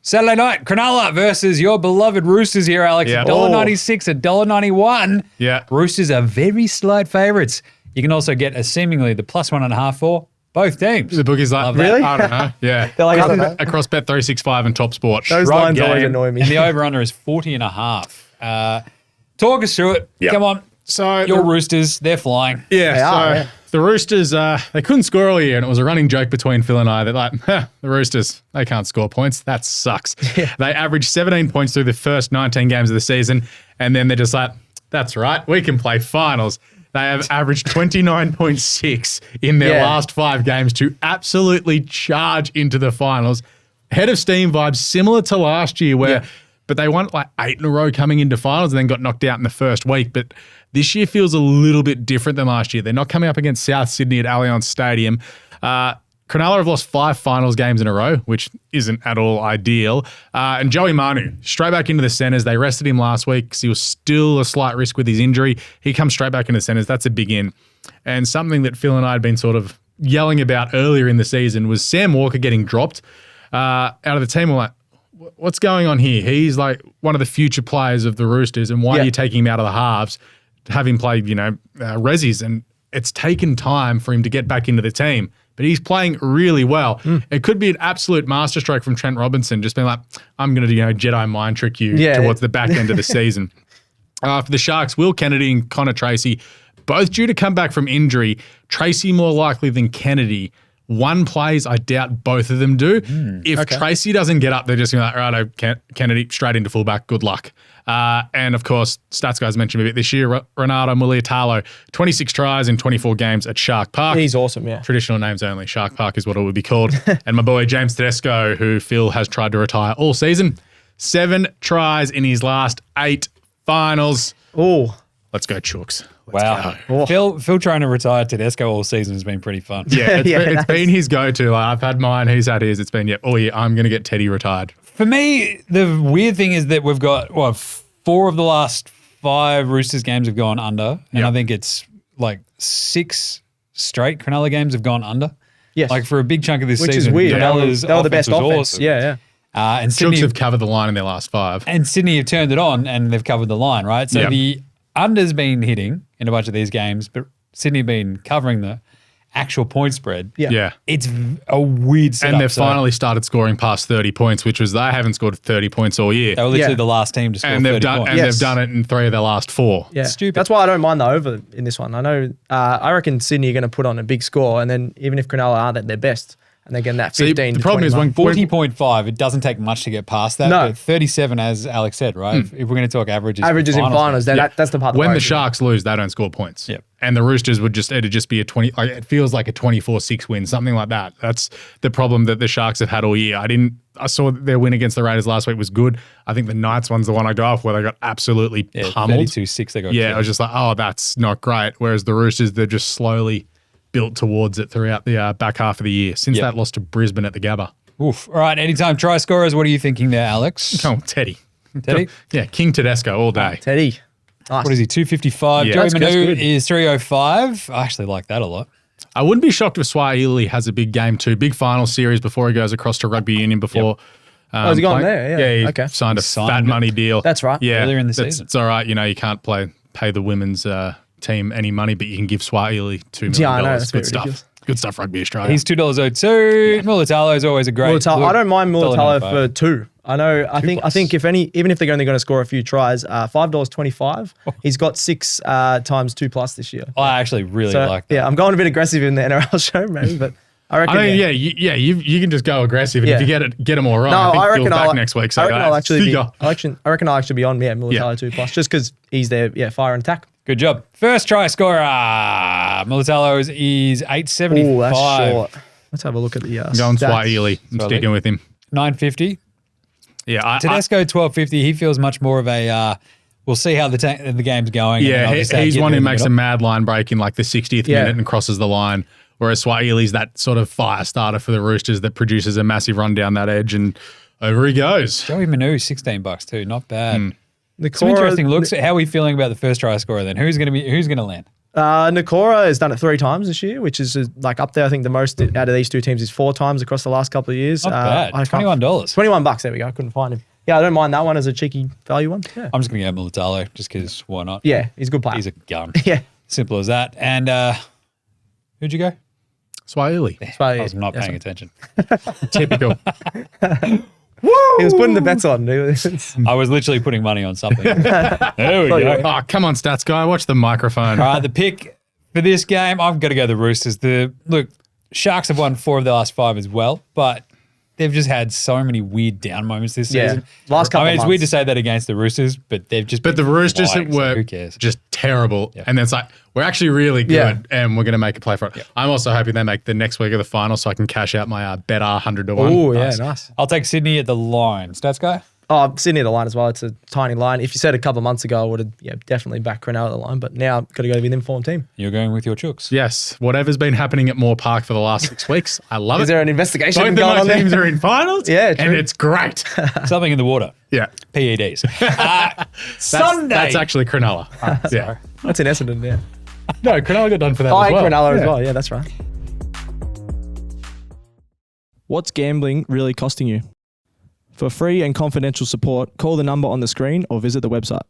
Saturday night, Cronulla versus your beloved Roosters here, Alex. Yeah. $1.96, $1.91. Yeah. Roosters are very slight favourites. You can also get a seemingly the plus 1.5 for both teams. The bookie's like, Really? I don't know. Yeah. They're like, I don't know. Across Bet365 and Top Sport. Those Right lines always game. annoy me. And the over-under is 40.5. Talk us through it. Yep. Come on. So Your Roosters, they're flying. Yeah, They so are, yeah. the Roosters, they couldn't score all year, and it was a running joke between Phil and I. They're like, the Roosters, they can't score points. That sucks. Yeah. They averaged 17 points through the first 19 games of the season, and then they're just like, that's right, we can play finals. They have averaged 29.6 in their last 5 games to absolutely charge into the finals. Head of steam vibes, similar to last year where but they won like 8 in a row coming into finals and then got knocked out in the first week. But this year feels a little bit different than last year. They're not coming up against South Sydney at Allianz Stadium. Cronulla have lost 5 finals games in a row, which isn't at all ideal. And Joey Manu, straight back into the centres. They rested him last week because he was still a slight risk with his injury. He comes straight back into the centres. That's a big in. And something that Phil and I had been sort of yelling about earlier in the season was Sam Walker getting dropped out of the team. We're like, what's going on here? He's like one of the future players of the Roosters, and why are you taking him out of the halves to have him play, resis? And it's taken time for him to get back into the team, but he's playing really well. It could be an absolute masterstroke from Trent Robinson, just being like, I'm going to, Jedi mind trick you towards the back end of the season. For the Sharks, Will Kennedy and Connor Tracy, both due to come back from injury. Tracy more likely than Kennedy. One plays, I doubt both of them do. If Tracy doesn't get up, they're just going to be like, righto, Kennedy straight into fullback, good luck. And of course, stats guys mentioned a bit this year, Ronaldo Mulitalo, 26 tries in 24 games at Shark Park. He's awesome, yeah. Traditional names only, Shark Park is what it would be called. And my boy James Tedesco, who Phil has tried to retire all season, 7 tries in his last 8 finals. Oh, Let's go, Chooks. Wow. Phil trying to retire Tedesco all season has been pretty fun. Yeah, it's been his go-to. Like, I've had mine, he's had his. It's been, I'm going to get Teddy retired. For me, the weird thing is that we've got, 4 of the last 5 Roosters games have gone under. And I think it's like 6 straight Cronulla games have gone under. yes. Like for a big chunk of this Which season. is weird. Cronulla's They were the best was offense. awesome. Yeah. And Chooks Sydney have covered the line in their last 5. And Sydney have turned it on and they've covered the line, right? So the under's been hitting in a bunch of these games, but Sydney have been covering the actual point spread. Yeah. It's a weird setup. And they've finally started scoring past 30 points, which was they haven't scored 30 points all year. They were literally the last team to score 30 points. And they've done it in 3 of their last 4. Yeah. Stupid. That's why I don't mind the over in this one. I know, I reckon Sydney are going to put on a big score, and then even if Cronulla aren't at their best, and they're getting that 15 the problem is when 40.5, it doesn't take much to get past that. No. But 37, as Alex said, right? If we're going to talk averages averages in finals, then that's the part that when the worries me. Sharks lose, they don't score points. Yep. And the Roosters it'd just be a 20, like it feels like a 24-6 win, something like that. That's the problem that the Sharks have had all year. I saw their win against the Raiders last week was good. I think the Knights one's the one I go off where they got absolutely pummeled. 32-6 they got Yeah, killed. I was just like, that's not great. Whereas the Roosters, they're just slowly built towards it throughout the back half of the year since that loss to Brisbane at the Gabba. Oof. All right, anytime try scorers, what are you thinking there, Alex? Oh, Teddy. Teddy? Yeah, King Tedesco all day. Teddy. Nice. What is he, 255? Yeah. Joey That's Manu good. is 305. I actually like that a lot. I wouldn't be shocked if Swahili has a big game too. Big final series before he goes across to rugby union before. Has he gone there? Yeah. he Okay. signed a Signed fat it. money deal. That's right. Yeah, Earlier in the season. It's all right. You can't pay the women's team any money, but you can give Swahili $2 million. Yeah, I know. That's Good very stuff. ridiculous. Good stuff, Rugby Australia. He's $2.02. Mulitalo is always a great Mulitalo, look. I don't mind Mulitalo $1.95. for 2. I know. I think even if they're only going to score a few tries, $5.25. He's got 6 times 2+ this year. I actually really like that. Yeah, I'm going a bit aggressive in the NRL show, maybe, but I reckon. I mean, you can just go aggressive, and if you get them all right, No, I think Phil's back I'll, next week. So I reckon I'll actually be. figure. I reckon I'll actually be on Mulitalo 2+, just because he's there. Yeah, fire and attack. Good job. First try scorer. Mulitalo is $8.75. Oh, that's short. Let's have a look at the Going stats. Swahili. I'm sticking with him. $9.50. Yeah, Tedesco $12.50. He feels much more of a. We'll see how the game's going. Yeah, he's one who makes a mad line break in like the 60th Yeah. minute and crosses the line. Whereas Swahili's that sort of fire starter for the Roosters that produces a massive run down that edge, and over he goes. Joey Manu $16 too. Not bad. The Some core, interesting looks. How are we feeling about the first try scorer then? Who's going to land? Nakora has done it 3 times this year, which is like up there. I think the most out of these 2 teams is 4 times across the last couple of years. Not bad. $21. $21. There we go. I couldn't find him. Yeah, I don't mind that one as a cheeky value one. Yeah, I'm just going to go Mulitalo just because why not? yeah, he's a good player. He's a gun. Yeah. Simple as that. And who'd you go? Swahili. I was not paying attention. Typical. He was putting the bets on. I was literally putting money on something. There we go. Oh, come on, stats guy. Watch the microphone. All right, the pick for this game, I've got to go the Roosters. Look, Sharks have won 4 of the last 5 as well, but they've just had so many weird down moments this season. Last couple I mean, it's months. weird to say that against the Roosters, but they've just But the been Roosters flying, so were who cares? just terrible. And then it's like, we're actually really good and we're going to make a play for it. I'm also hoping they make the next week of the final so I can cash out my better 100 to 1. Oh, yeah, nice. I'll take Sydney at the line. Stats guy? Oh, Sydney at the line as well. It's a tiny line. If you said a couple of months ago, I would have definitely backed Cronulla at the line, but now I've got to go with an informed team. You're going with your chooks. Yes, whatever's been happening at Moore Park for the last 6 weeks, I love it. Is there an investigation Both of going my on there? teams are in finals, Yeah, true. and it's great. Something in the water. Yeah. PEDs. Sunday. That's actually Cronulla. Yeah. That's in Essendon, yeah. No, Cronulla got done for that Oh, as and well. Cronulla as well. Yeah, that's right. What's gambling really costing you? For free and confidential support, call the number on the screen or visit the website.